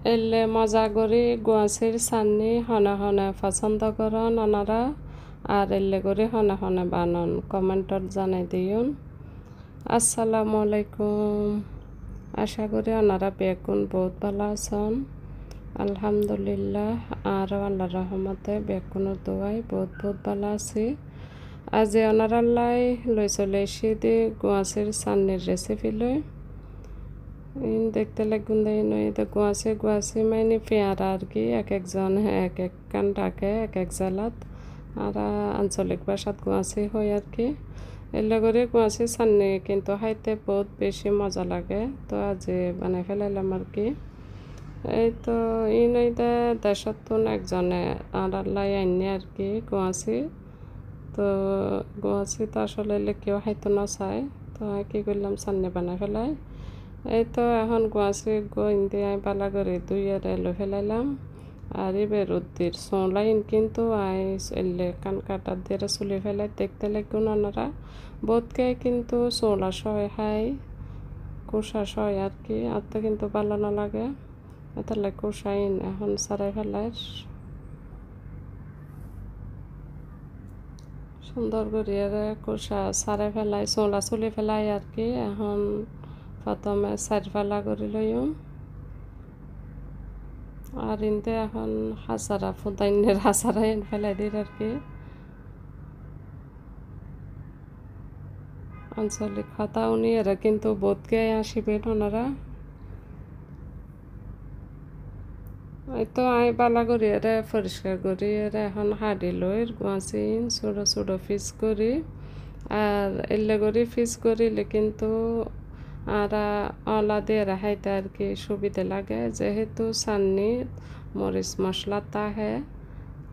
এলে মজা করি গুয়াশির সান্নি হনে হনে পছন্দ করন ওনারা আর এলে করে হনে হনে বানন কমেন্টত জানাই দিউন। আসসালামু আলাইকুম। আশা করি ওনারা বেগুন বহুত ভালো আছেন। আলহামদুলিল্লাহ আর আল্লাহর রহমতে বেগুনের দোয়াই বহুত বহুত ভালো আছি। আজ ওনারা লাই লই চলে এসে দিয়ে গুয়াশির সান্নির রেসিপি লই দেখতে লাগুন দেয় নয় তো গুয়াশি মানে পেয়ারা আর কি এক একজন এক এক কান ডাকে এক এক জেলাত আর আঞ্চলিক ভাষাত গুয়াশি হয় আর কি এলে করে গুয়াশি সান্নি কিন্তু খাইতে বহুত বেশি মজা লাগে। তো আজ বানাই ফেলাইলাম আর কি। এই তো নইতে দেশতুন একজনে আর আল্লাহ আইনি আর কি গুয়াশি। তো গুয়াশি তো আসলে কেউ খাইতো না চায়। তো কি করলাম সান্নি বানাই ফেলাই। এই তো এখন গুয়াশি গইন দিয়ে পালা করে দুইয়ার এলো ফেলাইলাম আর এবার রুদ্দির সোলাইন কিন্তু এলে কান কাটার দিয়ে চুলে ফেলাই দেখতে লাগুন ওনারা বোধকে কিন্তু সোলা সয় খাই কুষা সয় আর কি আর তো কিন্তু ভালো না লাগে এটা লাগে কুষাইন এখন সারাই ফেলাই সুন্দর করিয়ে কুষা সারাই ফেলাই সোলা চুলে ফেলাই আর কি। এখন প্রথমে চারফালা করে লইম আর ইনতে এখন হাসারা ফুদাইনের হাসারা এন ফেলাই দিই আর কি। আঞ্চলিক কথা উনি এরা কিন্তু বোধকে আসিবেন ওনারা। এই তো বালা করি এরা পরিষ্কার করি এরা এখন হাঁড়ি লই গুয়াচিন ছোটো ছোটো পিস করি আর এলে করি পিস করিলে কিন্তু আর অলা দিয়ে রাখাইতে আর কি সুবিধা লাগে যেহেতু চান্নি মরিচ মশলা তাহে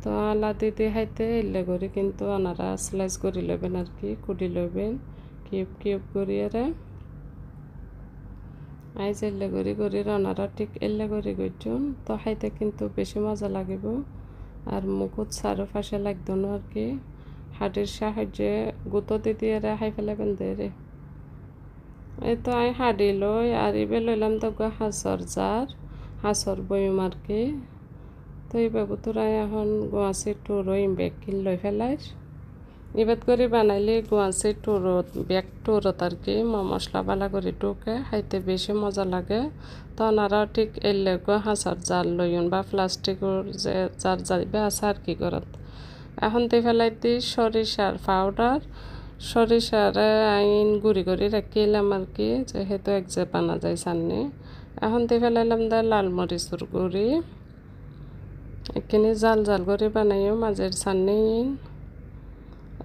তো অলা দিয়ে খাইতে এলে করি কিন্তু ওনারা স্লাইস করে লবেন আর কি কুটি লবেন কিউব কিউব করি এরা আইজ এলে করি ওনারা ঠিক এলে করছুন তো খাইতে কিন্তু বেশি মজা লাগিব আর মুখত চারোপাশে লাগতো না আর কি হাড়ির সাহায্যে গুঁতো দিয়ে খাই ফেলাবেন দে। এই তো হাঁড়ি লই আর এবার লইলাম তো হাঁসর জার হাঁসর বয়ম আর কি। তো এইবার তোরাই এখন গুয়াশি টুরো বেগ কিন লই ফেলাই এবার করে বানাইলে গুয়াশি টুরত বেগ টুরত আর কি মশলা বালা করে টুকে খাইতে বেশি মজা লাগে। তো ওনারা ঠিক এলে হাঁসর জার লইন বা প্লাস্টিকের যে জার যাইবে আছে আর কি করত এখন দিয়ে ফেলাই দিই সরিষার পাউডার সরিষারে আইন গুড়ি করে রাখিলাম আর কি যেহেতু এক যে বানা যায় চান্নি। এখন দিয়ে ফেলাইলাম দা লাল মরিচুর গুড়ি এখানে জাল জাল করে বানাইও মাঝের চান্নি।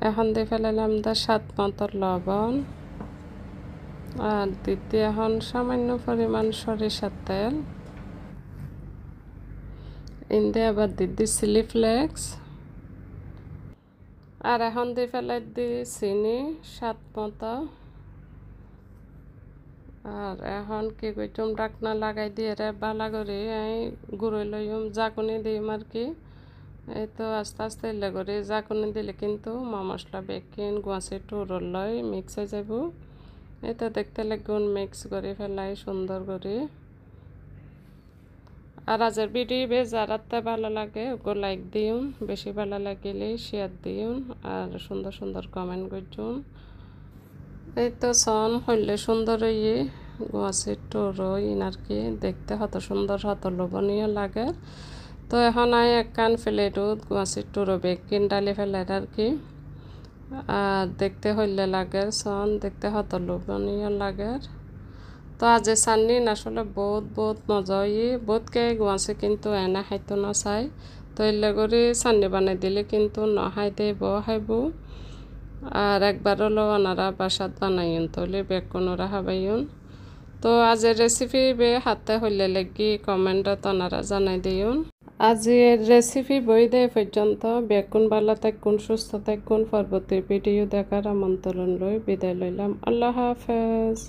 এখন দিয়ে ফেলাইলাম দা স্বাদ মতো লবণ আর দিতে এখন সামান্য পরিমাণ সরিষার তেল ইন্দে আবার দিদি চিলি ফ্লেক্স আর এখন দিয়ে ফেলাই দিই চিনি স্বাদ মতো আর এখন কি করছুম ডাকনা লাগাই দিয়ে বালা করে গুঁড়ো লইম জাকুনি দিম আর কি। এই তো আস্তে আস্তে এলে করে জাকুনি দিলে কিন্তু মশলা বেকিন গুয়াশি টুরোর লয় মিক্স হয়ে যাব। এই তো দেখতে লাগুন মিক্স করে ফেলাই সুন্দর করে আর আজের ভিডিও যারাতে ভালো লাগে ওকে লাইক দিউন বেশি ভালো লাগলে শেয়ার দিউন আর সুন্দর সুন্দর কমেন্ট করছুন। এই তো সন হইলে সুন্দর ইয়ে গুয়াশির টুরো আর কি দেখতে হত সুন্দর হত লোভনীয় লাগে। তো এখন এক কান প্লেটত গুয়াশির টুরো বেকিন ডালি ফেলাই আর কি আর দেখতে হইলে লাগে সন দেখতে হত লোভনীয় লাগে। তো আজ চান্নি আসলে বহুত বহুত মজা হয় বহুতকে গুয়াশি কিন্তু এনা খাইতো না চাই তো এলে করে চান্নি বানাই দিলে কিন্তু নখাই দে বউ খাইব আর একবার হলো ওনারা বাসাত বানাইন তাহলে বেগুনরা খাবাইন। তো আজের রেসিপি বে হাতে হইলে লাগি কমেন্টত ওনারা জানাই দিউন। আজের রেসিপি বই দেয় পর্যন্ত বেগুন ভালো থাকুন সুস্থ থাকুন পরবর্তী ভিডিও দেখার আমন্ত্রণ লই বিদায় লইলাম। আল্লাহ হাফেজ।